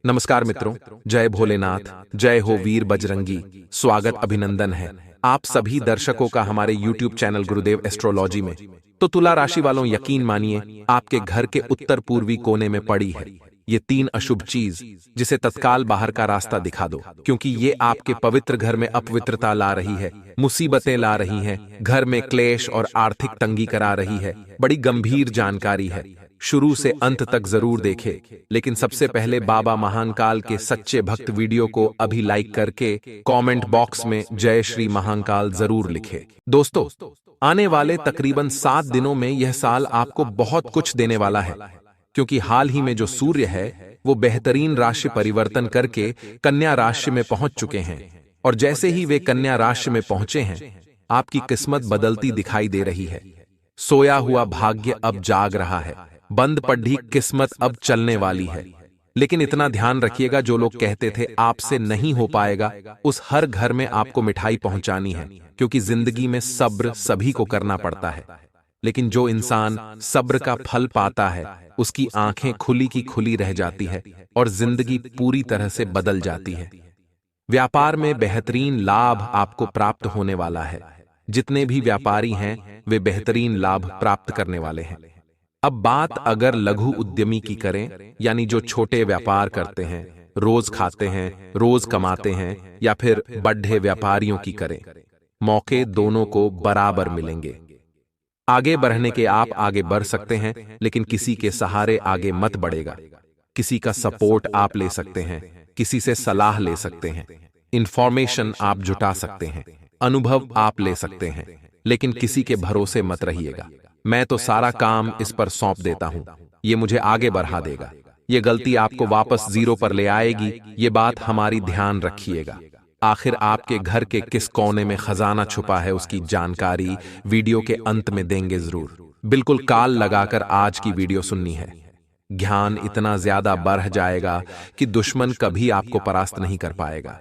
नमस्कार मित्रों, जय भोलेनाथ, जय हो वीर बजरंगी। स्वागत अभिनंदन है आप सभी दर्शकों का हमारे YouTube चैनल गुरुदेव एस्ट्रोलॉजी में। तो तुला राशि वालों, यकीन मानिए आपके घर के उत्तर पूर्वी कोने में पड़ी है ये 3 अशुभ चीज, जिसे तत्काल बाहर का रास्ता दिखा दो, क्योंकि ये आपके पवित्र घर में अपवित्रता ला रही है, मुसीबतें ला रही है, घर में क्लेश और आर्थिक तंगी करा रही है। बड़ी गंभीर जानकारी है, शुरू से अंत तक जरूर देखे। लेकिन सबसे पहले बाबा महाकाल के सच्चे भक्त वीडियो को अभी लाइक करके कमेंट बॉक्स में जय श्री महाकाल जरूर लिखे। दोस्तों, आने वाले तकरीबन 7 दिनों में यह साल आपको बहुत कुछ देने वाला है, क्योंकि हाल ही में जो सूर्य है वो बेहतरीन राशि परिवर्तन करके कन्या राशि में पहुंच चुके हैं, और जैसे ही वे कन्या राशि में पहुंचे हैं आपकी किस्मत बदलती दिखाई दे रही है। सोया हुआ भाग्य अब जाग रहा है, बंद पड़ी किस्मत अब चलने वाली है। लेकिन इतना ध्यान रखिएगा, जो लोग कहते थे आपसे नहीं हो पाएगा, उस हर घर में आपको मिठाई पहुंचानी है, क्योंकि जिंदगी में सब्र सभी को करना पड़ता है। लेकिन जो इंसान सब्र का फल पाता है उसकी आंखें खुली की खुली रह जाती है और जिंदगी पूरी तरह से बदल जाती है। व्यापार में बेहतरीन लाभ आपको प्राप्त होने वाला है। जितने भी व्यापारी हैं वे बेहतरीन लाभ प्राप्त करने वाले हैं। अब बात अगर लघु उद्यमी की करें, यानी जो छोटे व्यापार करते हैं, रोज खाते हैं, रोज कमाते हैं, या फिर बड़े व्यापारियों की करें, मौके दोनों को बराबर मिलेंगे। आगे बढ़ने के आप आगे बढ़ सकते हैं, लेकिन किसी के सहारे आगे मत बढ़ेगा। किसी का सपोर्ट आप ले सकते हैं, किसी से सलाह ले सकते हैं, इंफॉर्मेशन आप जुटा सकते हैं, अनुभव आप ले सकते हैं, लेकिन किसी के भरोसे मत रहिएगा। मैं तो सारा काम इस पर सौंप देता हूं, ये मुझे आगे बढ़ा देगा, ये गलती आपको वापस जीरो पर ले आएगी, ये बात हमारी ध्यान रखिएगा। आखिर आपके घर के किस कोने में खजाना छुपा है उसकी जानकारी वीडियो के अंत में देंगे जरूर। बिल्कुल काल लगाकर आज की वीडियो सुननी है। ज्ञान इतना ज्यादा बढ़ जाएगा कि दुश्मन कभी आपको परास्त नहीं कर पाएगा,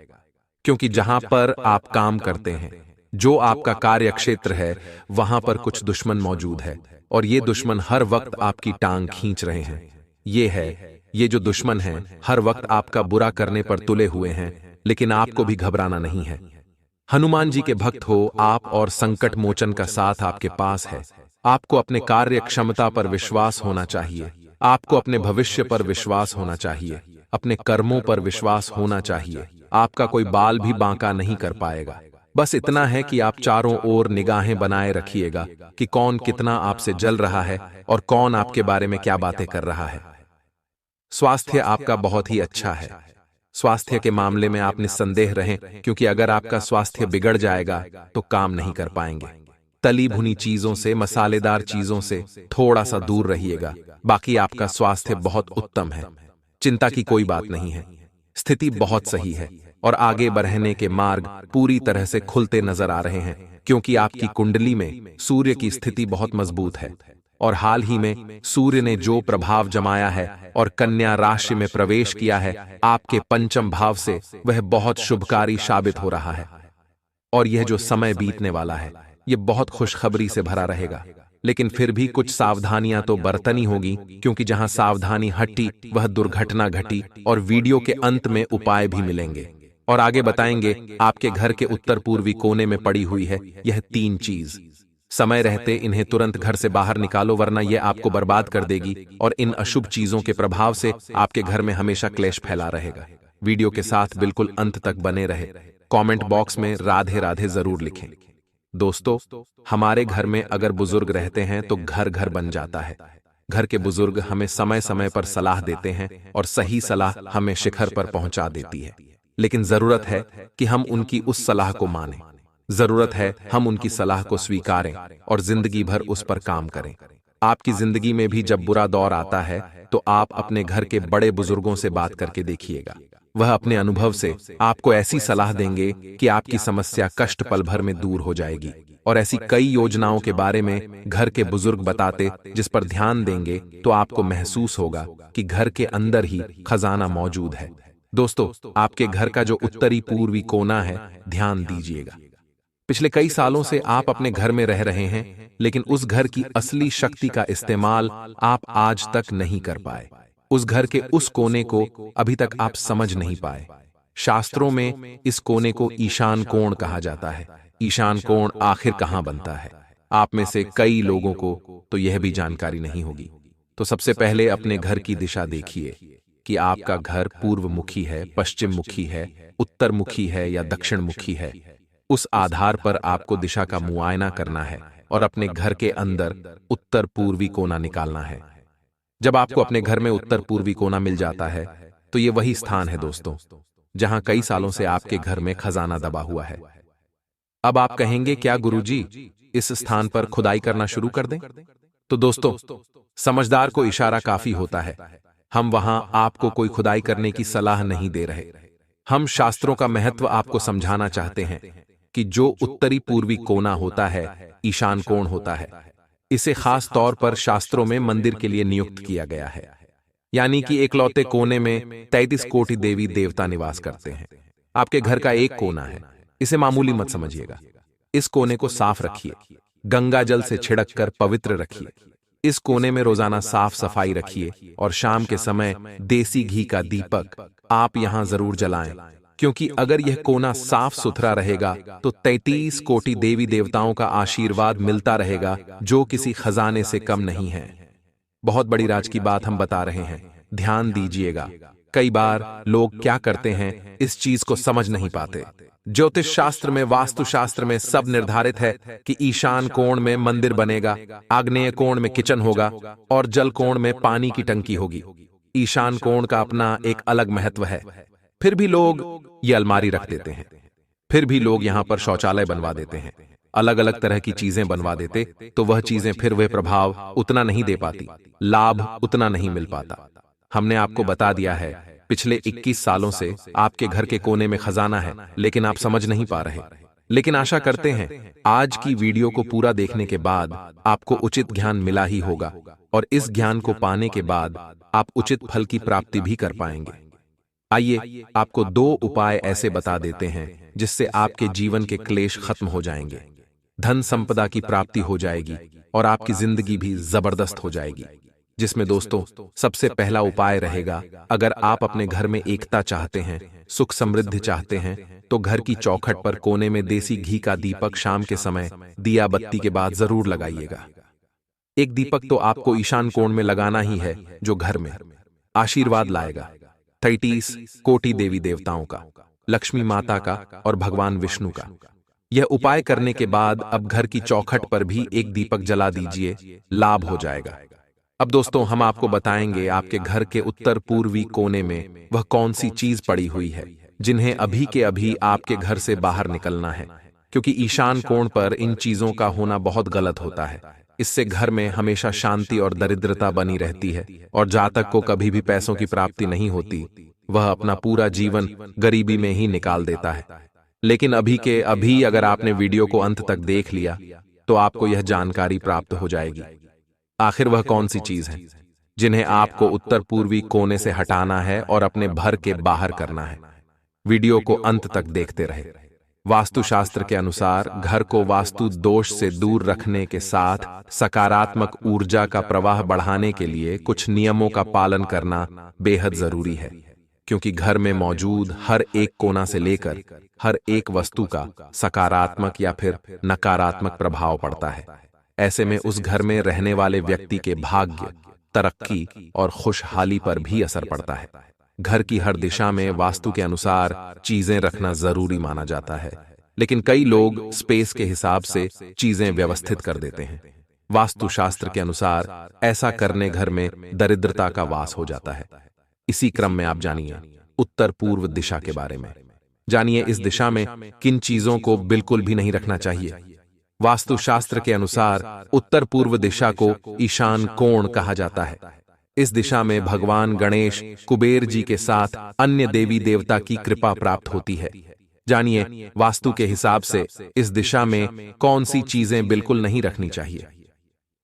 क्योंकि जहां पर आप काम करते हैं, जो आपका कार्य क्षेत्र है, वहां पर कुछ दुश्मन मौजूद है, और ये दुश्मन हर वक्त आपकी टांग खींच रहे हैं। ये जो दुश्मन हैं हर वक्त आपका बुरा करने पर तुले हुए हैं, लेकिन आपको भी घबराना नहीं है। हनुमान जी के भक्त हो आप, और संकट मोचन का साथ आपके पास है। आपको अपने कार्य क्षमता पर विश्वास होना चाहिए, आपको अपने भविष्य पर विश्वास होना चाहिए, अपने कर्मों पर विश्वास होना चाहिए। आपका कोई बाल भी बांका नहीं कर पाएगा। बस इतना है कि आप चारों ओर निगाहें बनाए रखिएगा कि कौन कितना आपसे जल रहा है और कौन आपके बारे में क्या बातें कर रहा है। स्वास्थ्य आपका बहुत ही अच्छा है। स्वास्थ्य के मामले में आप निस्संदेह रहें, क्योंकि अगर आपका स्वास्थ्य बिगड़ जाएगा तो काम नहीं कर पाएंगे। तली भुनी चीजों से, मसालेदार चीजों से थोड़ा सा दूर रहिएगा। बाकी आपका स्वास्थ्य बहुत उत्तम है, चिंता की कोई बात नहीं है। स्थिति बहुत सही है और आगे बढ़ने के मार्ग पूरी तरह से खुलते नजर आ रहे हैं, क्योंकि आपकी कुंडली में सूर्य की स्थिति बहुत मजबूत है, और हाल ही में सूर्य ने जो प्रभाव जमाया है और कन्या राशि में प्रवेश किया है आपके पंचम भाव से, वह बहुत शुभकारी साबित हो रहा है। और यह जो समय बीतने वाला है यह बहुत खुशखबरी से भरा रहेगा। लेकिन फिर भी कुछ सावधानियां तो बरतनी होगी, क्योंकि जहां सावधानी हटी वह दुर्घटना घटी। और वीडियो के अंत में उपाय भी मिलेंगे और आगे बताएंगे आपके घर के उत्तर पूर्वी कोने में पड़ी हुई है यह 3 चीज। समय रहते इन्हें तुरंत घर से बाहर निकालो, वरना यह आपको बर्बाद कर देगी, और इन अशुभ चीजों के प्रभाव से आपके घर में हमेशा क्लेश फैला रहेगा। वीडियो के साथ बिल्कुल अंत तक बने रहे। कमेंट बॉक्स में राधे राधे जरूर लिखें। दोस्तों, हमारे घर में अगर बुजुर्ग रहते हैं तो घर घर बन जाता है। घर के बुजुर्ग हमें समय समय पर सलाह देते हैं और सही सलाह हमें शिखर पर पहुंचा देती है। लेकिन जरूरत है कि हम उनकी उस सलाह को मानें। जरूरत है हम उनकी सलाह को स्वीकारें और जिंदगी भर उस पर काम करें। आपकी जिंदगी में भी जब बुरा दौर आता है तो आप अपने घर के बड़े बुजुर्गों से बात करके देखिएगा। वह अपने अनुभव से आपको ऐसी सलाह देंगे कि आपकी समस्या कष्ट पल भर में दूर हो जाएगी। और ऐसी कई योजनाओं के बारे में घर के बुजुर्ग बताते, जिस पर ध्यान देंगे तो आपको महसूस होगा कि घर के अंदर ही खजाना मौजूद है। दोस्तों, आपके घर का जो उत्तरी पूर्वी कोना है, ध्यान दीजिएगा। पिछले कई सालों से आप अपने घर में रह रहे हैं, लेकिन उस घर की असली शक्ति का इस्तेमाल आप आज तक नहीं कर पाए। उस घर के उस कोने को अभी तक आप समझ नहीं पाए। शास्त्रों में इस कोने को ईशान कोण कहा जाता है। ईशान कोण आखिर कहां बनता है? आप में से कई लोगों को तो यह भी जानकारी नहीं होगी। तो सबसे पहले अपने घर की दिशा देखिए कि आपका घर पूर्व मुखी है, पश्चिम मुखी है, उत्तर मुखी है या दक्षिण मुखी है। उस आधार पर आपको दिशा का मुआयना करना है और अपने घर के अंदर उत्तर पूर्वी कोना निकालना है। जब आपको अपने घर में उत्तर पूर्वी कोना मिल जाता है तो ये वही स्थान है दोस्तों, जहां कई सालों से आपके घर में खजाना दबा हुआ है। अब आप कहेंगे, क्या गुरुजी इस स्थान पर खुदाई करना शुरू कर दें? तो दोस्तों, समझदार को इशारा काफी होता है। हम वहां आपको कोई खुदाई करने की सलाह नहीं दे रहे। हम शास्त्रों का महत्व आपको समझाना चाहते हैं कि जो उत्तरी पूर्वी कोना होता है, ईशान कोण होता है, इसे खास तौर पर शास्त्रों में मंदिर के लिए नियुक्त किया गया है। यानी कि एकलौते कोने में 33 कोटि देवी देवता निवास करते हैं। आपके घर का एक कोना है, इसे मामूली मत समझिएगा। इस कोने को साफ रखिए, गंगा जल से छिड़क कर पवित्र रखिए। इस कोने में रोजाना साफ सफाई रखिए और शाम के समय देसी घी का दीपक आप यहां जरूर जलाएं, क्योंकि अगर यह कोना साफ सुथरा रहेगा तो 33 कोटि देवी देवताओं का आशीर्वाद मिलता रहेगा, जो किसी खजाने से कम नहीं है। बहुत बड़ी राज की बात हम बता रहे हैं, ध्यान दीजिएगा। कई बार लोग क्या करते हैं, इस चीज को समझ नहीं पाते। ज्योतिष शास्त्र में, वास्तु शास्त्र में सब निर्धारित है कि ईशान कोण में मंदिर बनेगा, आग्नेय कोण में किचन होगा और जल कोण में पानी की टंकी होगी। ईशान कोण का अपना एक अलग महत्व है। फिर भी लोग ये अलमारी रख देते हैं, फिर भी लोग यहां पर शौचालय बनवा देते हैं, अलग अलग तरह की चीजें बनवा देते, तो वह चीजें फिर वे प्रभाव उतना नहीं दे पाती, लाभ उतना नहीं मिल पाता। हमने आपको बता दिया है, पिछले 21 सालों से आपके घर के कोने में खजाना है, लेकिन आप समझ नहीं पा रहे। लेकिन आशा करते हैं आज की वीडियो को पूरा देखने के बाद आपको उचित ज्ञान मिला ही होगा और इस ज्ञान को पाने के बाद आप उचित फल की प्राप्ति भी कर पाएंगे। आइए आपको 2 उपाय ऐसे बता देते हैं जिससे आपके जीवन के क्लेश खत्म हो जाएंगे, धन संपदा की प्राप्ति हो जाएगी और आपकी जिंदगी भी जबरदस्त हो जाएगी। जिसमें दोस्तों सबसे पहला उपाय रहेगा, अगर आप अपने घर में एकता चाहते हैं, सुख समृद्धि चाहते हैं, तो घर की चौखट पर कोने में देसी घी का दीपक शाम के समय दिया बत्ती के बाद जरूर लगाइएगा। एक दीपक तो आपको ईशान कोण में लगाना ही है, जो घर में आशीर्वाद लाएगा 33 कोटि देवी देवताओं का, लक्ष्मी माता का और भगवान विष्णु का। यह उपाय करने के बाद अब घर की चौखट पर भी एक दीपक जला दीजिए, लाभ हो जाएगा। अब दोस्तों हम आपको बताएंगे आपके घर के उत्तर पूर्वी कोने में वह कौन सी चीज पड़ी हुई है जिन्हें अभी के अभी आपके घर से बाहर निकलना है, क्योंकि ईशान कोण पर इन चीजों का होना बहुत गलत होता है। इससे घर में हमेशा शांति और दरिद्रता बनी रहती है और जातक को कभी भी पैसों की प्राप्ति नहीं होती, वह अपना पूरा जीवन गरीबी में ही निकाल देता है। लेकिन अभी के अभी अगर आपने वीडियो को अंत तक देख लिया तो आपको यह जानकारी प्राप्त हो जाएगी आखिर वह कौन सी चीज है जिन्हें आपको उत्तर पूर्वी कोने से हटाना है और अपने घर के बाहर करना है। वीडियो को अंत तक देखते रहे। वास्तुशास्त्र के अनुसार घर को वास्तु दोष से दूर रखने के साथ सकारात्मक ऊर्जा का प्रवाह बढ़ाने के लिए कुछ नियमों का पालन करना बेहद जरूरी है, क्योंकि घर में मौजूद हर एक कोना से लेकर हर एक वस्तु का सकारात्मक या फिर नकारात्मक प्रभाव पड़ता है। ऐसे में उस घर में रहने वाले व्यक्ति के भाग्य, तरक्की और खुशहाली पर भी असर पड़ता है। घर की हर दिशा में वास्तु के अनुसार चीजें रखना जरूरी माना जाता है, लेकिन कई लोग स्पेस के हिसाब से चीजें व्यवस्थित कर देते हैं। वास्तुशास्त्र के अनुसार ऐसा करने घर में दरिद्रता का वास हो जाता है। इसी क्रम में आप जानिए उत्तर पूर्व दिशा के बारे में। जानिए इस दिशा में किन चीजों को बिल्कुल भी नहीं रखना चाहिए। वास्तुशास्त्र के अनुसार उत्तर पूर्व दिशा को ईशान कोण कहा जाता है। इस दिशा में भगवान गणेश, कुबेर जी के साथ अन्य देवी देवता की कृपा प्राप्त होती है। जानिए वास्तु के हिसाब से इस दिशा में कौन सी चीजें बिल्कुल नहीं रखनी चाहिए।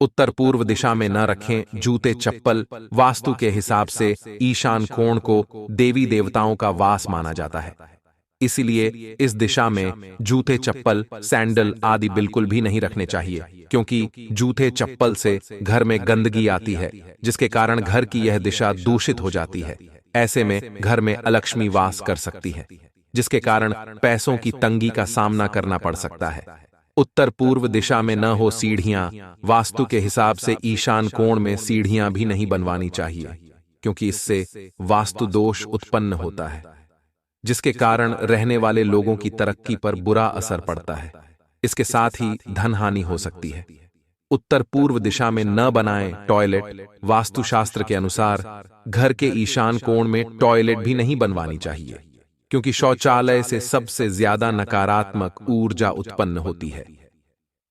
उत्तर पूर्व दिशा में न रखें जूते चप्पल। वास्तु के हिसाब से ईशान कोण को देवी देवताओं का वास माना जाता है। इसीलिए इस दिशा में जूते चप्पल सैंडल आदि बिल्कुल भी नहीं रखने चाहिए, क्योंकि जूते चप्पल से घर में गंदगी आती है, जिसके कारण घर की यह दिशा दूषित हो जाती है। ऐसे में घर में अलक्ष्मी वास कर सकती है, जिसके कारण पैसों की तंगी का सामना करना पड़ सकता है। उत्तर पूर्व दिशा में न हो सीढ़ियां। वास्तु के हिसाब से ईशान कोण में सीढ़ियां भी नहीं बनवानी चाहिए, क्योंकि इससे वास्तु दोष उत्पन्न होता है, जिसके कारण रहने वाले लोगों की तरक्की पर बुरा असर पड़ता है। इसके साथ ही धन हानि हो सकती है। उत्तर पूर्व दिशा में न बनाएं टॉयलेट। वास्तुशास्त्र के अनुसार घर के ईशान कोण में टॉयलेट भी नहीं बनवानी चाहिए, क्योंकि शौचालय से सबसे ज्यादा नकारात्मक ऊर्जा उत्पन्न होती है।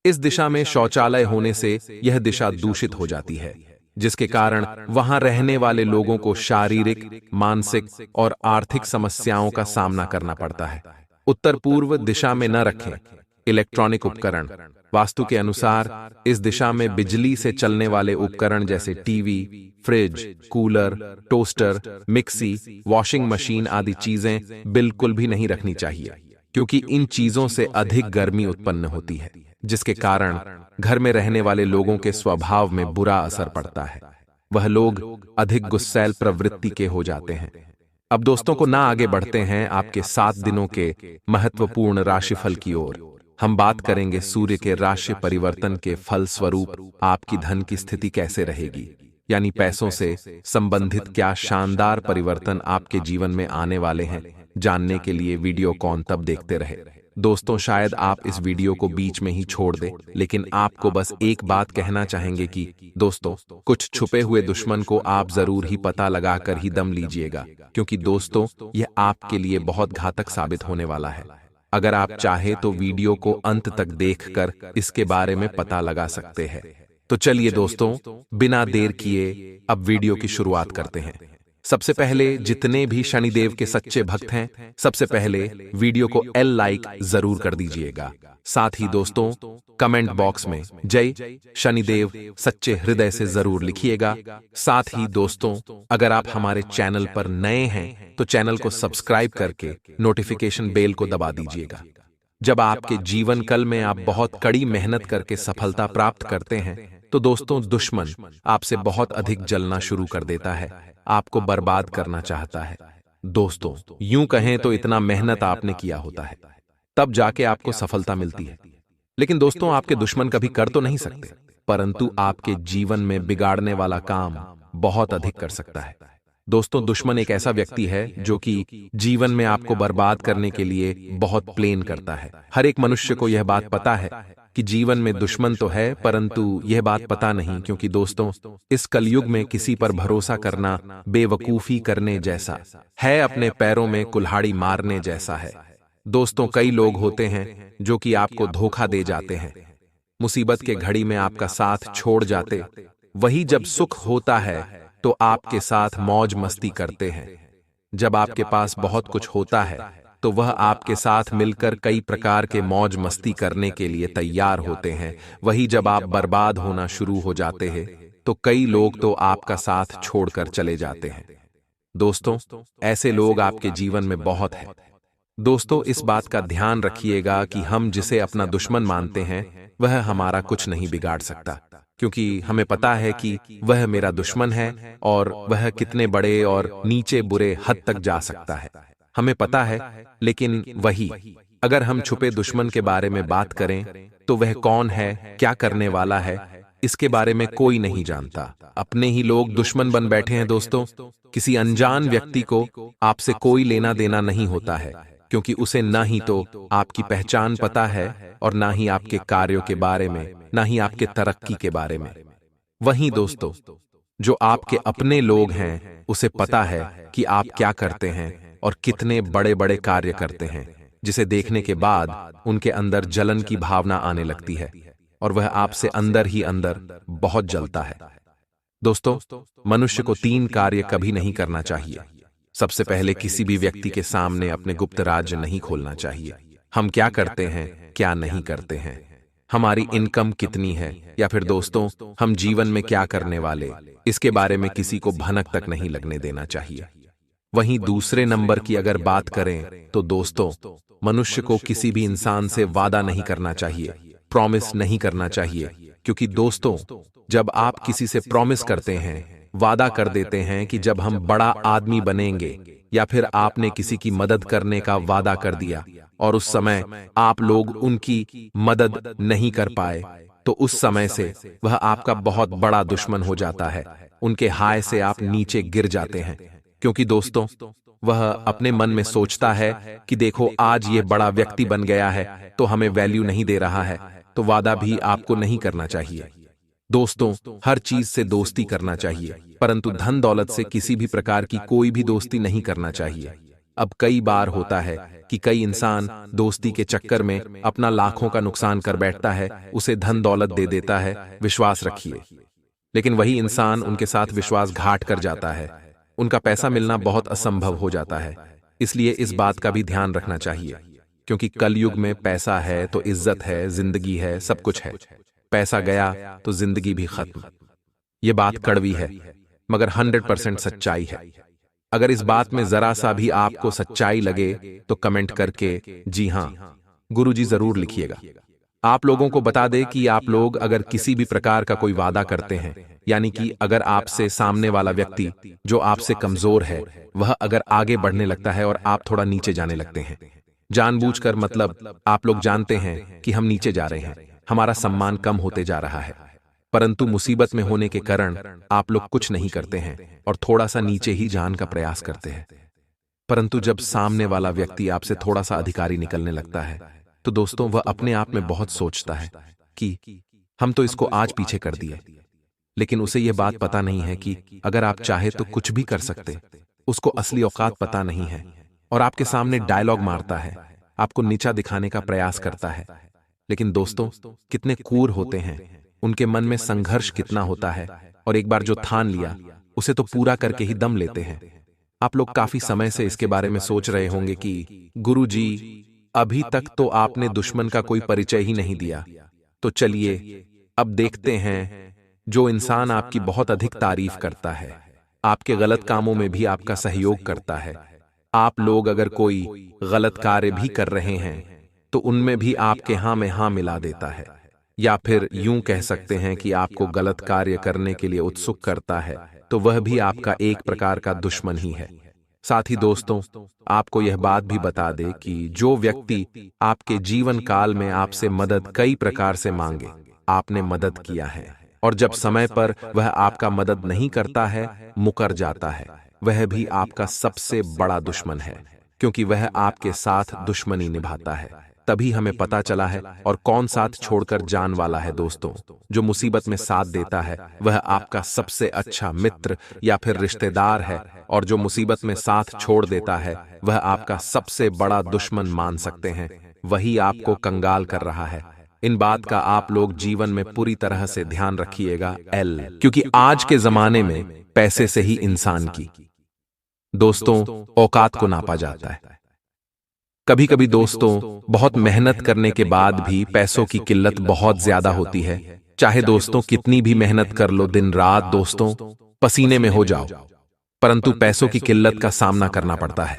इस दिशा में शौचालय होने से यह दिशा दूषित हो जाती है, जिसके कारण वहां रहने वाले लोगों को शारीरिक, मानसिक और आर्थिक समस्याओं का सामना करना पड़ता है। उत्तर पूर्व दिशा में न रखें इलेक्ट्रॉनिक उपकरण। वास्तु के अनुसार इस दिशा में बिजली से चलने वाले उपकरण जैसे TV, fridge, cooler, toaster, mixie, washing machine आदि चीजें बिल्कुल भी नहीं रखनी चाहिए, क्योंकि इन चीजों से अधिक गर्मी उत्पन्न होती है, जिसके कारण घर में रहने वाले लोगों के स्वभाव में बुरा असर पड़ता है। वह लोग अधिक गुस्सैल प्रवृत्ति के हो जाते हैं। अब दोस्तों को ना आगे बढ़ते हैं आपके 7 दिनों के महत्वपूर्ण राशिफल की ओर। हम बात करेंगे सूर्य के राशि परिवर्तन के फल स्वरूप आपकी धन की स्थिति कैसे रहेगी, यानी पैसों से संबंधित क्या शानदार परिवर्तन आपके जीवन में आने वाले हैं। जानने के लिए वीडियो को अंत तक देखते रहे। दोस्तों, शायद आप इस वीडियो को बीच में ही छोड़ दें, लेकिन आपको बस एक बात कहना चाहेंगे कि दोस्तों, कुछ छुपे हुए दुश्मन को आप जरूर ही पता लगाकर ही दम लीजिएगा, क्योंकि दोस्तों यह आपके लिए बहुत घातक साबित होने वाला है। अगर आप चाहे तो वीडियो को अंत तक देखकर इसके बारे में पता लगा सकते हैं। तो चलिए दोस्तों, बिना देर किए अब वीडियो की शुरुआत करते हैं। सबसे पहले जितने भी शनिदेव के सच्चे भक्त हैं, सबसे पहले वीडियो को एल लाइक जरूर कर दीजिएगा। साथ ही दोस्तों, कमेंट बॉक्स में जय शनिदेव सच्चे हृदय से जरूर लिखिएगा। साथ ही दोस्तों, अगर आप हमारे चैनल पर नए हैं तो चैनल को सब्सक्राइब करके नोटिफिकेशन बेल को दबा दीजिएगा। जब आपके जीवन काल में आप बहुत कड़ी मेहनत करके सफलता प्राप्त करते हैं, तो दोस्तों दुश्मन आपसे बहुत अधिक जलना शुरू कर देता है, आपको बर्बाद करना चाहता है। दोस्तों, यूं कहें तो इतना मेहनत आपने किया होता है, तब जाके आपको सफलता मिलती है। लेकिन दोस्तों, आपके दुश्मन कभी कर तो नहीं सकते, परंतु आपके जीवन में बिगाड़ने वाला काम बहुत अधिक कर सकता है। दोस्तों, दुश्मन एक ऐसा व्यक्ति है जो कि जीवन में आपको बर्बाद करने के लिए बहुत प्लान करता है। हर एक मनुष्य को यह बात पता है कि जीवन में दुश्मन तो है, परंतु यह बात पता नहीं, क्योंकि दोस्तों इस कलयुग में किसी पर भरोसा करना बेवकूफी करने जैसा है, अपने पैरों में कुल्हाड़ी मारने जैसा है। दोस्तों, कई लोग होते हैं जो कि आपको धोखा दे जाते हैं, मुसीबत के घड़ी में आपका साथ छोड़ जाते, वही जब सुख होता है तो आपके साथ मौज मस्ती करते हैं। जब आपके पास बहुत कुछ होता है तो वह आपके साथ मिलकर कई प्रकार के मौज मस्ती करने के लिए तैयार होते हैं। वही जब आप बर्बाद होना शुरू हो जाते हैं तो कई लोग तो आपका साथ छोड़कर चले जाते हैं। दोस्तों, ऐसे लोग आपके जीवन में बहुत हैं। दोस्तों, इस बात का ध्यान रखिएगा कि हम जिसे अपना दुश्मन मानते हैं वह हमारा कुछ नहीं बिगाड़ सकता, क्योंकि हमें पता है कि वह मेरा दुश्मन है और वह कितने बड़े और नीचे बुरे हद तक जा सकता है, हमें पता है। लेकिन वही अगर हम छुपे दुश्मन के बारे में बात करें तो वह कौन है, क्या करने वाला है, इसके बारे में कोई नहीं जानता। अपने ही लोग दुश्मन बन बैठे हैं। दोस्तों, किसी अनजान व्यक्ति को आपसे कोई लेना देना नहीं होता है, क्योंकि उसे ना ही तो आपकी पहचान पता है और ना ही आपके कार्यों के बारे में, ना ही आपके तरक्की के बारे में। वहीं दोस्तों, जो आपके अपने लोग हैं उसे पता है कि आप क्या करते हैं और कितने बड़े बड़े कार्य करते हैं, जिसे देखने के बाद उनके अंदर जलन की भावना आने लगती है और वह आपसे अंदर ही अंदर बहुत जलता है। दोस्तों, मनुष्य को 3 कार्य कभी नहीं करना चाहिए। सबसे पहले, किसी भी व्यक्ति के सामने अपने गुप्त राज नहीं खोलना चाहिए। हम क्या करते हैं, क्या नहीं करते हैं, हमारी इनकम कितनी है, या फिर दोस्तों हम जीवन में क्या करने वाले, इसके बारे में किसी को भनक तक नहीं लगने देना चाहिए। वहीं दूसरे नंबर की अगर बात करें तो दोस्तों, मनुष्य को किसी भी इंसान से वादा नहीं करना चाहिए, प्रॉमिस नहीं करना चाहिए, क्योंकि दोस्तों, जब आप किसी से प्रॉमिस करते हैं, वादा कर देते हैं कि जब हम बड़ा आदमी बनेंगे, या फिर आपने किसी की मदद करने का वादा कर दिया और उस समय आप लोग उनकी मदद नहीं कर पाए, तो उस समय से वह आपका बहुत बड़ा दुश्मन हो जाता है। उनके हाय से आप नीचे गिर जाते हैं, क्योंकि दोस्तों, वह अपने मन में सोचता है कि देखो आज ये बड़ा व्यक्ति बन गया है तो हमें वैल्यू नहीं दे रहा है, तो वादा भी आपको नहीं करना चाहिए। दोस्तों, हर चीज से दोस्ती करना चाहिए, परंतु धन दौलत से किसी भी प्रकार की कोई भी दोस्ती नहीं करना चाहिए। अब कई बार होता है कि कई इंसान दोस्ती के चक्कर में अपना लाखों का नुकसान कर बैठता है, उसे धन दौलत दे देता है, विश्वास रखिए, लेकिन वही इंसान उनके साथ विश्वासघात कर जाता है, उनका पैसा मिलना बहुत असंभव हो जाता है। इसलिए इस बात का भी ध्यान रखना चाहिए, क्योंकि कलयुग में पैसा है तो इज्जत है, जिंदगी है, सब कुछ है। पैसा गया तो जिंदगी भी खत्म। ये बात कड़वी है, मगर 100% सच्चाई है। अगर इस बात में जरा सा भी आपको सच्चाई लगे तो कमेंट करके जी हां गुरुजी जरूर लिखिएगा। आप लोगों को बता दें कि आप लोग अगर किसी भी प्रकार का कोई वादा करते हैं, यानी कि अगर आपसे सामने वाला व्यक्ति जो आपसे कमजोर है, वह अगर आगे बढ़ने लगता है और आप थोड़ा नीचे जाने लगते हैं, जानबूझकर, मतलब आप लोग जानते हैं कि हम नीचे जा रहे हैं, हमारा सम्मान कम होते जा रहा है, परंतु मुसीबत में होने के कारण आप लोग कुछ नहीं करते हैं और थोड़ा सा नीचे ही जाने का प्रयास करते हैं। परंतु जब सामने वाला व्यक्ति आपसे थोड़ा सा अधिकारी निकलने लगता है, तो दोस्तों वह अपने आप में बहुत सोचता है कि हम तो इसको आज पीछे कर दिए, लेकिन उसे यह बात पता नहीं है कि अगर आप चाहे तो कुछ भी कर सकते। उसको असली औकात पता नहीं है और आपके सामने डायलॉग मारता है, आपको नीचा दिखाने का प्रयास करता है। लेकिन दोस्तों, कितने क्रूर होते हैं, उनके मन में संघर्ष कितना होता है, और एक बार जो ठान लिया उसे तो पूरा करके ही दम लेते हैं। आप लोग काफी समय से इसके बारे में सोच रहे होंगे कि गुरुजी, अभी तक तो आपने दुश्मन का कोई परिचय ही नहीं दिया। तो चलिए अब देखते हैं, जो इंसान आपकी बहुत अधिक तारीफ करता है, आपके गलत कामों में भी आपका सहयोग करता है, आप लोग अगर कोई गलत कार्य भी कर रहे हैं तो उनमें भी आपके हाँ में हाँ मिला देता है, या फिर यूं कह सकते हैं कि आपको गलत कार्य करने के लिए उत्सुक करता है, तो वह भी आपका एक प्रकार का दुश्मन ही है। साथ ही दोस्तों, आपको यह बात भी बता दे कि जो व्यक्ति आपके जीवन काल में आपसे मदद कई प्रकार से मांगे, आपने मदद किया है, और जब समय पर वह आपका मदद नहीं करता है, मुकर जाता है, वह भी आपका सबसे बड़ा दुश्मन है, क्योंकि वह आपके साथ दुश्मनी निभाता है। तभी हमें पता चला है और कौन साथ छोड़कर जान वाला है। दोस्तों, जो मुसीबत में साथ देता है वह आपका सबसे अच्छा मित्र या फिर रिश्तेदार है, और जो मुसीबत में साथ छोड़ देता है वह आपका सबसे बड़ा दुश्मन मान सकते हैं, वही आपको कंगाल कर रहा है। इन बात का आप लोग जीवन में पूरी तरह से ध्यान रखिएगा, क्योंकि आज के जमाने में पैसे से ही इंसान की, दोस्तों, औकात को नापा जाता है। कभी कभी दोस्तों, बहुत मेहनत करने के बाद भी पैसों की किल्लत बहुत ज्यादा होती है। चाहे दोस्तों कितनी भी मेहनत कर लो, दिन रात दोस्तों पसीने में हो जाओ, परंतु पैसों की किल्लत का सामना करना पड़ता है।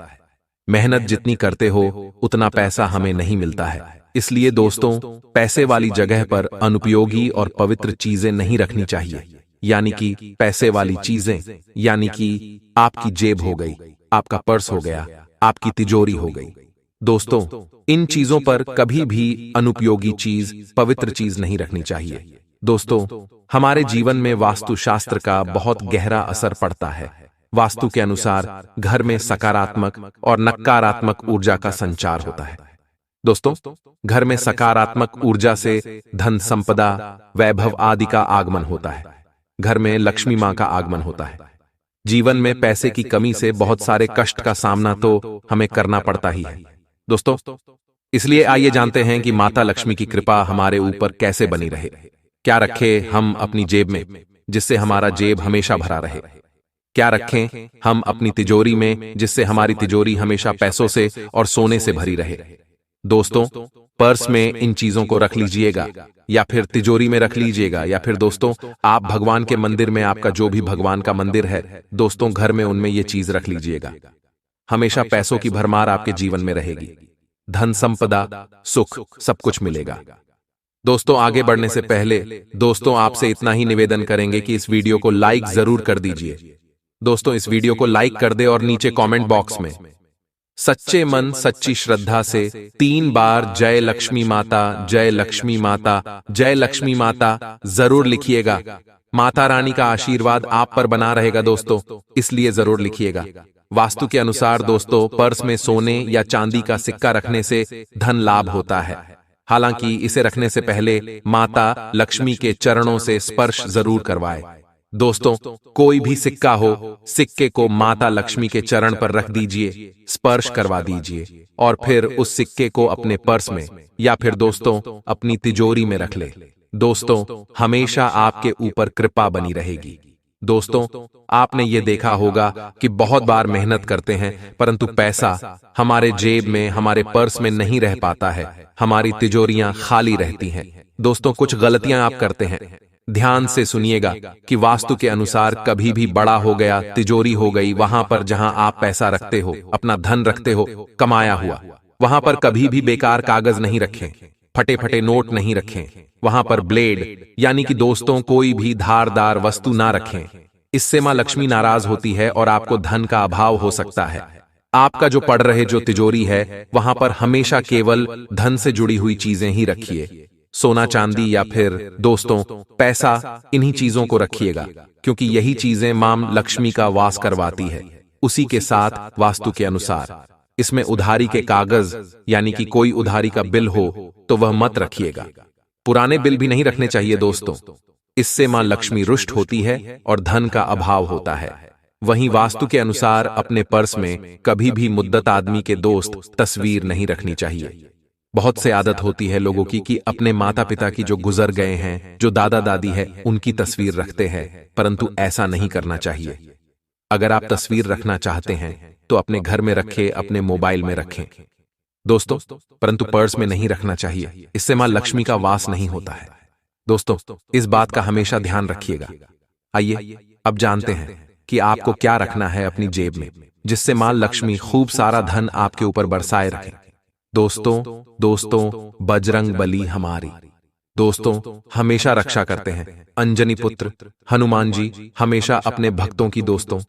मेहनत जितनी करते हो उतना पैसा हमें नहीं मिलता है। इसलिए दोस्तों, पैसे वाली जगह पर अनुपयोगी और पवित्र चीजें नहीं रखनी चाहिए, यानी कि पैसे वाली चीजें, यानी कि आपकी जेब हो गई, आपका पर्स हो गया, आपकी तिजोरी हो गई। दोस्तों, इन चीजों पर कभी भी अनुपयोगी चीज, पवित्र चीज नहीं रखनी चाहिए। दोस्तों, हमारे जीवन में वास्तुशास्त्र का बहुत गहरा असर पड़ता है। वास्तु के अनुसार घर में सकारात्मक और नकारात्मक ऊर्जा का संचार होता है। दोस्तों, घर में सकारात्मक ऊर्जा से धन, संपदा, वैभव आदि का आगमन होता है। घर में लक्ष्मी मां का आगमन होता है। जीवन में पैसे की कमी से बहुत सारे कष्ट का सामना तो हमें करना पड़ता ही है। दोस्तों, इसलिए आइए जानते हैं कि माता लक्ष्मी की कृपा हमारे ऊपर कैसे बनी रहे। क्या रखे हम अपनी जेब में, जिससे हमारा जेब हमेशा भरा रहे? क्या रखें हम अपनी तिजोरी में, जिससे हमारी तिजोरी हमेशा पैसों से और सोने से भरी रहे? दोस्तों, पर्स में इन चीजों को रख लीजिएगा, या फिर तिजोरी में रख लीजिएगा, या फिर दोस्तों आप भगवान के मंदिर में, आपका जो भी भगवान का मंदिर है दोस्तों, घर में उनमें ये चीज रख लीजिएगा। हमेशा पैसों की भरमार आपके जीवन में रहेगी। धन संपदा, सुख सब कुछ मिलेगा। दोस्तों, आगे बढ़ने से पहले दोस्तों आपसे इतना ही निवेदन करेंगे कि इस वीडियो को लाइक जरूर कर दीजिए। दोस्तों, इस वीडियो को लाइक कर दे और नीचे कमेंट बॉक्स में सच्चे मन सच्ची श्रद्धा से 3 बार जय लक्ष्मी माता, जय लक्ष्मी माता, जय लक्ष्मी माता जरूर लिखिएगा। माता रानी का आशीर्वाद आप पर बना रहेगा दोस्तों, इसलिए जरूर लिखिएगा। वास्तु के अनुसार दोस्तों, पर्स में सोने या चांदी का सिक्का रखने से धन लाभ होता है। हालांकि इसे रखने से पहले माता लक्ष्मी के चरणों से स्पर्श जरूर करवाएं। दोस्तों, कोई भी सिक्का हो, सिक्के को माता लक्ष्मी के चरण पर रख दीजिए, स्पर्श करवा दीजिए और फिर उस सिक्के को अपने पर्स में या फिर दोस्तों अपनी तिजोरी में रख ले। दोस्तों, हमेशा आपके ऊपर कृपा बनी रहेगी। दोस्तों, आपने ये देखा होगा कि बहुत बार मेहनत करते हैं परंतु पैसा हमारे जेब में, हमारे पर्स में नहीं रह पाता है, हमारी तिजोरियां खाली रहती हैं। दोस्तों, कुछ गलतियां आप करते हैं, ध्यान से सुनिएगा कि वास्तु के अनुसार कभी भी बड़ा हो गया, तिजोरी हो गई, वहां पर जहां आप पैसा रखते हो, अपना धन रखते हो, कमाया हुआ, वहां पर कभी भी बेकार कागज नहीं रखें, फटे फटे नोट नहीं रखें, वहां पर ब्लेड यानी कि दोस्तों कोई भी धारदार वस्तु ना रखें। इससे मां लक्ष्मी नाराज होती है और आपको धन का अभाव हो सकता है। आपका जो पड़ रहे जो तिजोरी है, वहां पर हमेशा केवल धन से जुड़ी हुई चीजें ही रखिए। सोना चांदी या फिर दोस्तों पैसा, इन्हीं चीजों को रखिएगा क्योंकि यही चीजें मां लक्ष्मी का वास करवाती है। उसी के साथ वास्तु के अनुसार इसमें उधारी के कागज यानी कि कोई उधारी का बिल हो तो वह मत रखिएगा। पुराने बिल भी नहीं रखने चाहिए दोस्तों, इससे मां लक्ष्मी रुष्ट होती है और धन का अभाव होता है। वहीं वास्तु के अनुसार अपने पर्स में कभी भी मुद्दत आदमी के दोस्त तस्वीर नहीं रखनी चाहिए। बहुत से आदत होती है लोगों की कि अपने माता पिता की जो गुजर गए हैं, जो दादा दादी है, उनकी तस्वीर रखते हैं, परंतु ऐसा नहीं करना चाहिए। अगर आप तस्वीर रखना चाहते हैं तो अपने घर में रखें, अपने मोबाइल में रखें दोस्तों, परंतु पर्स में नहीं रखना चाहिए, इससे मां लक्ष्मी का वास नहीं होता है। दोस्तों, इस बात का हमेशा ध्यान रखिएगा। आइए अब जानते हैं कि आपको क्या रखना है अपनी जेब में, जिससे मां लक्ष्मी खूब सारा धन आपके ऊपर बरसाए रखे। दोस्तों बजरंग बली हमारी दोस्तों हमेशा रक्षा करते हैं। अंजनी पुत्र हनुमान जी हमेशा अपने भक्तों की दोस्तों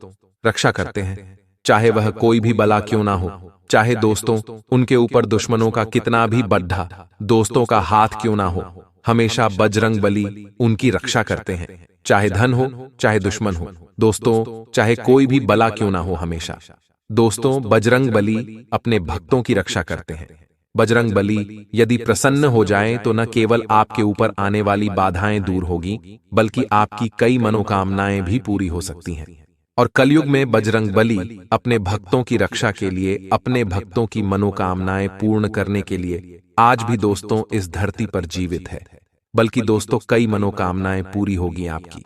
रक्षा करते हैं, चाहे वह कोई भी बला क्यों ना हो, चाहे दोस्तों उनके ऊपर दुश्मनों का कितना भी बड्ढा दोस्तों का हाथ क्यों ना हो, हमेशा बजरंग बली उनकी रक्षा करते हैं। चाहे धन हो, चाहे दुश्मन हो, दोस्तों चाहे कोई भी बला क्यों ना हो, हमेशा दोस्तों बजरंग बली अपने भक्तों की रक्षा करते हैं। बजरंग बली यदि प्रसन्न हो जाएं तो न केवल आपके ऊपर आने वाली बाधाएं दूर होगी, बल्कि आपकी कई मनोकामनाएं भी पूरी हो सकती हैं। और कलयुग में बजरंग बली अपने भक्तों की रक्षा के लिए, अपने भक्तों की मनोकामनाएं पूर्ण करने के लिए आज भी दोस्तों इस धरती पर जीवित है, बल्कि दोस्तों कई मनोकामनाएं पूरी होगी आपकी।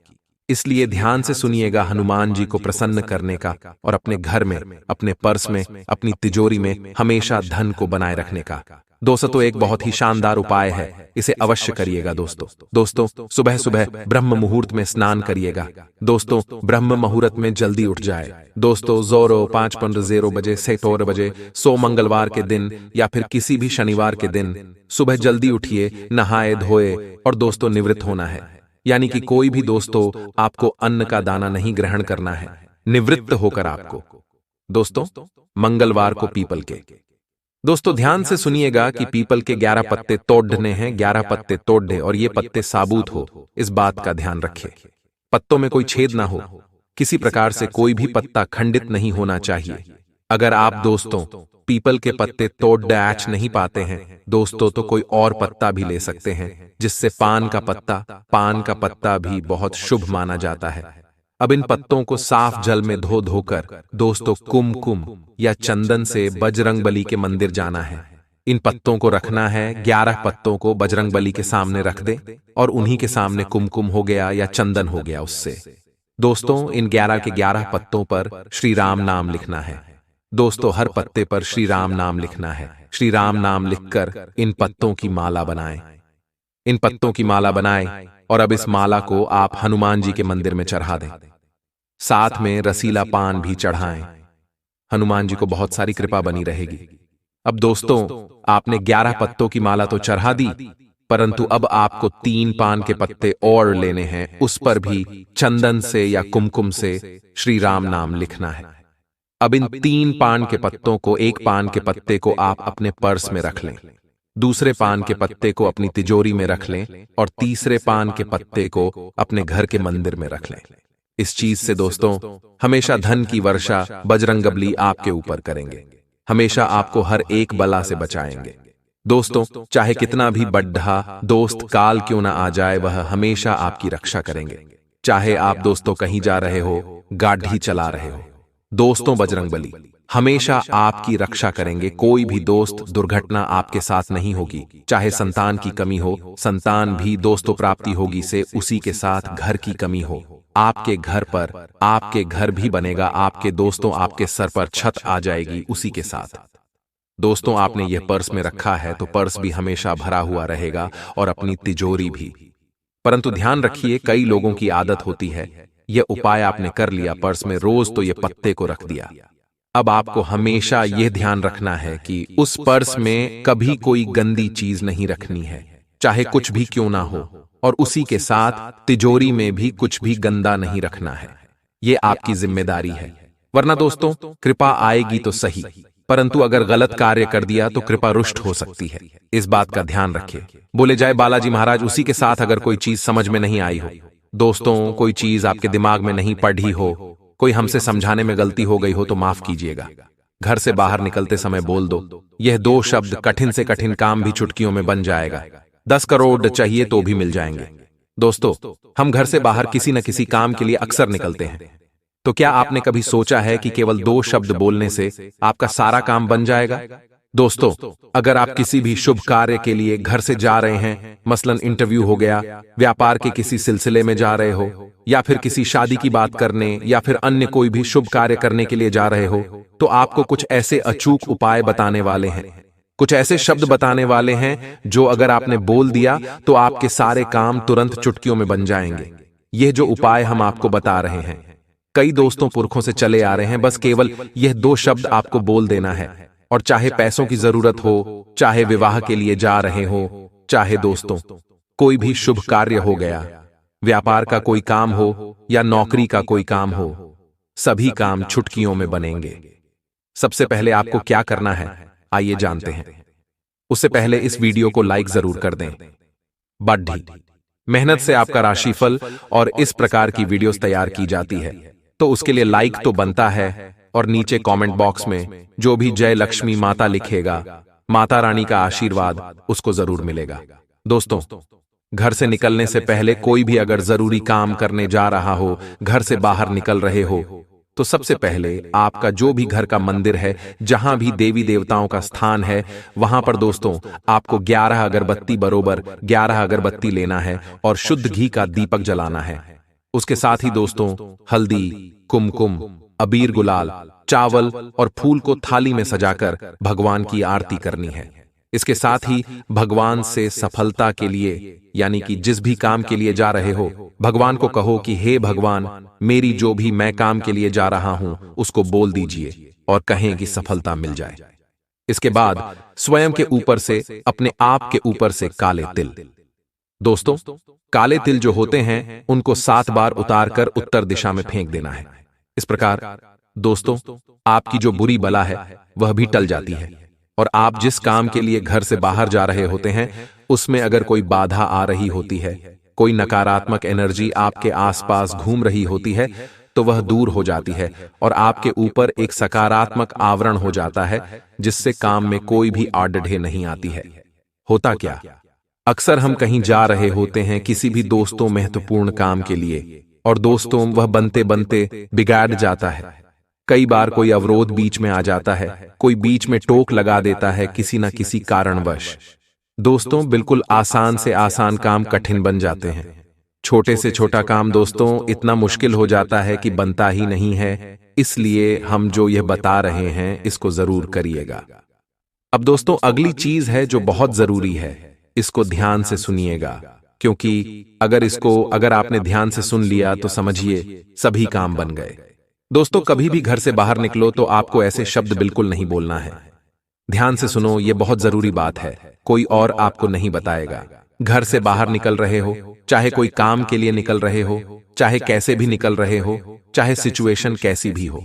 इसलिए ध्यान से सुनिएगा हनुमान जी को प्रसन्न करने का और अपने घर में, अपने पर्स में, अपनी तिजोरी में हमेशा धन को बनाए रखने का। दोस्तों, एक बहुत ही शानदार उपाय है, इसे अवश्य करिएगा दोस्तों सुबह सुबह ब्रह्म मुहूर्त में स्नान करिएगा। दोस्तों, ब्रह्म मुहूर्त में जल्दी उठ जाए दोस्तों, 05:15 बजे से 4 बजे, सो मंगलवार के दिन या फिर किसी भी शनिवार के दिन सुबह जल्दी उठिए, नहाए धोए और दोस्तों निवृत्त होना है। यानी कि कोई भी दोस्तों आपको अन्न का दाना नहीं ग्रहण करना है, निवृत्त होकर आपको दोस्तों मंगलवार को पीपल के दोस्तों ध्यान से सुनिएगा कि पीपल के 11 पत्ते तोड़ने हैं, 11 पत्ते तोड़ने और ये पत्ते साबुत हो, इस बात का ध्यान रखें। पत्तों में कोई छेद ना हो, किसी प्रकार से कोई भी पत्ता खंडित नहीं होना चाहिए। अगर आप दोस्तों पीपल के पत्ते तोड़ डैच नहीं पाते हैं दोस्तों, तो कोई और पत्ता भी ले सकते हैं, जिससे पान का पत्ता भी बहुत शुभ माना जाता है। अब इन पत्तों को साफ जल में धो धोकर दोस्तों कुमकुम या चंदन से बजरंग बली के मंदिर जाना है। इन पत्तों को रखना है, 11 पत्तों को बजरंग बली के सामने रख दे और उन्हीं के सामने कुमकुम हो गया या चंदन हो गया उससे। दोस्तों इन 11 के 11 पत्तों पर श्री राम नाम लिखना है। दोस्तों हर पत्ते पर श्री राम नाम लिखना है। श्री राम नाम लिखकर इन पत्तों की माला बनाएं। इन पत्तों की माला बनाएं और अब इस माला को आप हनुमान जी के मंदिर में चढ़ा दें। साथ में रसीला पान भी चढ़ाएं। हनुमान जी को बहुत सारी कृपा बनी रहेगी। अब दोस्तों, आपने 11 पत्तों की माला तो चढ़ा दी, परंतु अब आपको 3 पान के पत्ते और लेने हैं। उस पर भी चंदन से या कुमकुम से श्री राम नाम लिखना है। अब इन 3 पान के पत्तों को, एक पान के पत्ते को आप अपने पर्स में रख लें, दूसरे पान के पत्ते को अपनी तिजोरी में रख लें और तीसरे पान के पत्ते को अपने घर के मंदिर में रख लें। इस चीज से दोस्तों हमेशा धन की वर्षा बजरंगबली आपके ऊपर करेंगे, हमेशा आपको हर एक बला से बचाएंगे। दोस्तों, चाहे कितना भी बड्ढा दोस्त काल क्यों ना आ जाए, वह हमेशा आपकी रक्षा करेंगे। चाहे आप दोस्तों कहीं जा रहे हो, गाड़ी चला रहे हो, दोस्तों बजरंगबली हमेशा आपकी रक्षा करेंगे। कोई भी दोस्त दुर्घटना आपके साथ नहीं होगी। चाहे संतान की कमी हो, संतान भी दोस्तों प्राप्ति होगी से उसी के साथ घर की कमी हो, आपके घर पर आपके घर भी बनेगा। आपके दोस्तों आपके सर पर छत आ जाएगी उसी के साथ। दोस्तों, आपने यह पर्स में रखा है तो पर्स भी हमेशा भरा हुआ रहेगा और अपनी तिजोरी भी। परंतु ध्यान रखिए, कई लोगों की आदत होती है, यह उपाय आपने कर लिया पर्स में, रोज तो यह पत्ते को रख दिया। अब आपको हमेशा यह ध्यान रखना है कि उस पर्स में कभी कोई गंदी चीज नहीं रखनी है, चाहे कुछ भी क्यों ना हो, और उसी के साथ तिजोरी में भी कुछ भी गंदा नहीं रखना है। यह आपकी जिम्मेदारी है। वरना दोस्तों, कृपा आएगी तो सही, परंतु अगर गलत कार्य कर दिया तो कृपा रुष्ट हो सकती है। इस बात का ध्यान रखिए। बोले जाए बालाजी महाराज, उसी के साथ अगर कोई चीज समझ में नहीं आई हो, दोस्तों कोई चीज आपके दिमाग में नहीं पढ़ी हो, कोई हमसे समझाने में गलती हो गई हो तो माफ कीजिएगा। घर से बाहर निकलते समय बोल दो, यह 2 शब्द कठिन से कठिन काम भी चुटकियों में बन जाएगा। 10 करोड़ चाहिए तो भी मिल जाएंगे। दोस्तों, हम घर से बाहर किसी न किसी काम के लिए अक्सर निकलते हैं, तो क्या आपने कभी सोचा है कि केवल 2 शब्द बोलने से आपका सारा काम बन जाएगा? दोस्तों, अगर आप किसी भी शुभ कार्य के लिए घर से जा रहे हैं, मसलन इंटरव्यू हो गया, व्यापार के किसी सिलसिले में जा रहे हो, या फिर किसी शादी की बात करने, या फिर अन्य कोई भी शुभ कार्य करने के लिए जा रहे हो, तो आपको कुछ ऐसे अचूक उपाय बताने वाले हैं, कुछ ऐसे शब्द बताने वाले हैं जो अगर आपने बोल दिया तो आपके सारे काम तुरंत चुटकियों में बन जाएंगे। यह जो उपाय हम आपको बता रहे हैं, कई दोस्तों पुरखों से चले आ रहे हैं। बस केवल यह 2 शब्द आपको बोल देना है, और चाहे पैसों की जरूरत हो, चाहे विवाह के लिए जा रहे हो, चाहे दोस्तों कोई भी शुभ कार्य हो गया, व्यापार का कोई काम हो या नौकरी का कोई काम हो, सभी काम चुटकियों में बनेंगे। सबसे पहले आपको क्या करना है, आइए जानते हैं। उससे पहले इस वीडियो को लाइक जरूर कर दें। बढ़ी मेहनत से आपका राशिफल और इस प्रकार की वीडियोस तैयार की जाती है, तो उसके लिए लाइक तो बनता है, और नीचे कमेंट बॉक्स में जो भी जय लक्ष्मी माता लिखेगा, माता रानी का आशीर्वाद उसको जरूर मिलेगा। दोस्तों, घर से निकलने से पहले कोई भी अगर जरूरी काम करने जा रहा हो, घर से बाहर निकल रहे हो, तो सबसे पहले आपका जो भी घर का मंदिर है, जहां भी देवी देवताओं का स्थान है, वहां पर दोस्तों आपको 11 अगरबत्ती बरोबर 11 अगरबत्ती लेना है और शुद्ध घी का दीपक जलाना है। उसके साथ ही दोस्तों हल्दी, कुमकुम, अबीर, गुलाल, चावल और फूल को थाली में सजाकर भगवान की आरती करनी है। इसके साथ ही भगवान से सफलता के लिए, यानी कि जिस भी काम के लिए जा रहे हो, भगवान को कहो कि हे भगवान, मेरी जो भी मैं काम के लिए जा रहा हूं उसको बोल दीजिए और कहें कि सफलता मिल जाए। इसके बाद स्वयं के ऊपर से, अपने आप के ऊपर से काले तिल, दोस्तों काले तिल जो होते हैं उनको 7 बार उतार कर उत्तर दिशा में फेंक देना है। इस प्रकार दोस्तों आपकी जो बुरी बला है वह भी टल जाती है, और आप जिस काम के लिए घर से बाहर जा रहे होते हैं उसमें अगर कोई बाधा आ रही होती है, कोई नकारात्मक एनर्जी आपके आसपास घूम रही होती है, तो वह दूर हो जाती है और आपके ऊपर एक सकारात्मक आवरण हो जाता है, जिससे काम में कोई भी आड़ढे नहीं आती है। होता क्या, अक्सर हम कहीं जा रहे होते हैं किसी भी दोस्तों महत्वपूर्ण काम के लिए, और दोस्तों वह बनते बनते बिगाड़ जाता है। कई बार कोई अवरोध बीच में आ जाता है, कोई बीच में टोक लगा देता है किसी न किसी कारणवश। दोस्तों बिल्कुल आसान से आसान काम कठिन बन जाते हैं, छोटे से छोटा काम दोस्तों इतना मुश्किल हो जाता है कि बनता ही नहीं है। इसलिए हम जो यह बता रहे हैं इसको जरूर करिएगा। अब दोस्तों अगली चीज है जो बहुत जरूरी है, इसको ध्यान से सुनिएगा, क्योंकि अगर आपने ध्यान से सुन लिया तो समझिए सभी काम बन गए। दोस्तों, कभी भी घर से बाहर निकलो तो आपको ऐसे शब्द बिल्कुल नहीं बोलना है। ध्यान से सुनो, ये बहुत जरूरी बात है, कोई और आपको नहीं बताएगा। घर से बाहर निकल रहे हो, चाहे कोई काम के लिए निकल रहे हो, चाहे कैसे भी निकल रहे हो, चाहे सिचुएशन कैसी भी हो,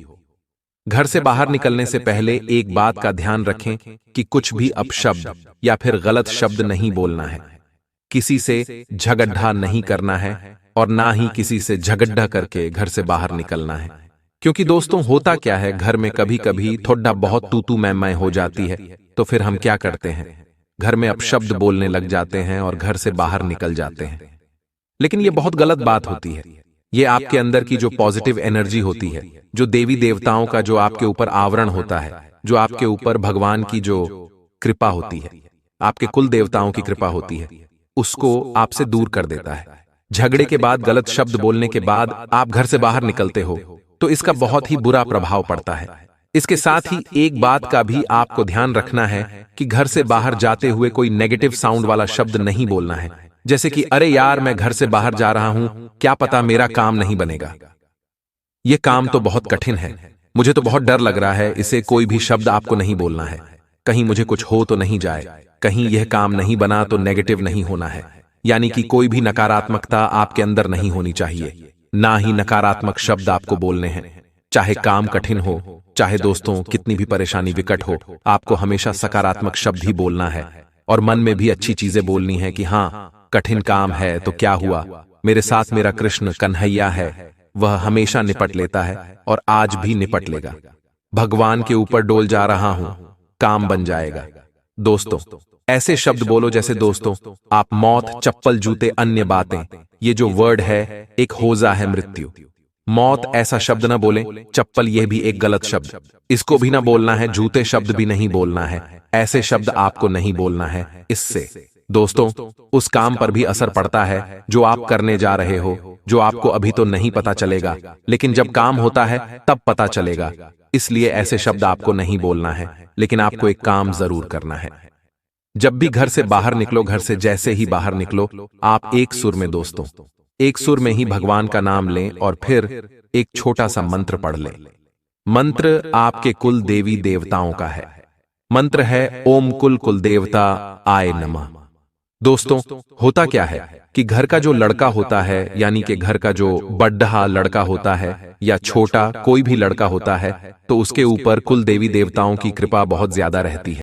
घर से बाहर निकलने से पहले एक बात का ध्यान रखें कि कुछ भी अपशब्द या फिर गलत शब्द नहीं बोलना है। किसी से झगड़ा नहीं करना है और ना ही किसी से झगड़ा करके घर से बाहर निकलना है। क्योंकि दोस्तों, होता क्या है, घर में कभी कभी थोड़ा बहुत तू मैं हो जाती है, तो फिर हम क्या करते हैं, घर में अपशब्द बोलने लग जाते हैं और घर से बाहर निकल जाते हैं। लेकिन यह बहुत गलत बात होती है। ये आपके अंदर की जो पॉजिटिव एनर्जी होती है, जो देवी देवताओं का जो आपके ऊपर आवरण होता है, जो आपके ऊपर भगवान की जो कृपा होती है, आपके कुल देवताओं की कृपा होती है, उसको आपसे दूर कर देता है। झगड़े के बाद, गलत शब्द बोलने के बाद आप घर से बाहर निकलते हो तो इसका बहुत ही बुरा प्रभाव पड़ता है। इसके साथ ही एक बात का भी आपको ध्यान रखना है कि घर से बाहर जाते हुए कोई नेगेटिव साउंड वाला शब्द नहीं बोलना है, जैसे कि अरे यार, मैं घर से बाहर जा रहा हूं, क्या पता मेरा काम नहीं बनेगा, यह काम तो बहुत कठिन है, मुझे तो बहुत डर लग रहा है। इसे कोई भी शब्द आपको नहीं बोलना है। कहीं मुझे कुछ हो तो नहीं जाए, कहीं यह काम नहीं बना तो नेगेटिव नहीं होना है। यानी कि कोई भी नकारात्मकता आपके अंदर नहीं होनी चाहिए, ना ही नकारात्मक शब्द आपको बोलने हैं। चाहे काम कठिन हो, चाहे दोस्तों कितनी भी परेशानी विकट हो, आपको हमेशा सकारात्मक शब्द ही बोलना है और मन में भी अच्छी चीजें बोलनी है कि हाँ, कठिन काम है तो क्या हुआ, मेरे साथ मेरा कृष्ण कन्हैया है, वह हमेशा निपट लेता है और आज भी निपट लेगा। भगवान के ऊपर डोल जा रहा हूं, काम बन जाएगा। दोस्तों, ऐसे शब्द बोलो जैसे दोस्तों आप मौत, चप्पल, जूते, अन्य बातें, ये जो वर्ड है एक होजा है मृत्यु। मौत ऐसा शब्द ना बोलें, चप्पल यह भी एक गलत शब्द, इसको भी ना बोलना है, जूते शब्द भी नहीं बोलना है, ऐसे शब्द आपको नहीं बोलना है। इससे दोस्तों उस काम पर भी असर पड़ता है जो आप करने जा रहे हो, जो आपको अभी तो नहीं पता चलेगा, लेकिन जब काम होता है तब पता चलेगा। इसलिए ऐसे शब्द आपको नहीं बोलना है, लेकिन आपको एक काम जरूर करना है। जब भी घर से बाहर निकलो, घर से जैसे ही बाहर निकलो, आप एक सुर में दोस्तों, एक सुर में ही भगवान का नाम लें और फिर एक छोटा सा मंत्र पढ़ लें। मंत्र आपके कुल देवी देवताओं का है। मंत्र है ओम कुल कुल देवता आय नमः। दोस्तों, होता क्या है कि घर का जो लड़का होता है, यानी कि घर का जो बड्ढा लड़का होता है या छोटा कोई भी लड़का होता है, तो उसके ऊपर कुल देवी देवताओं की कृपा बहुत ज्यादा रहती है।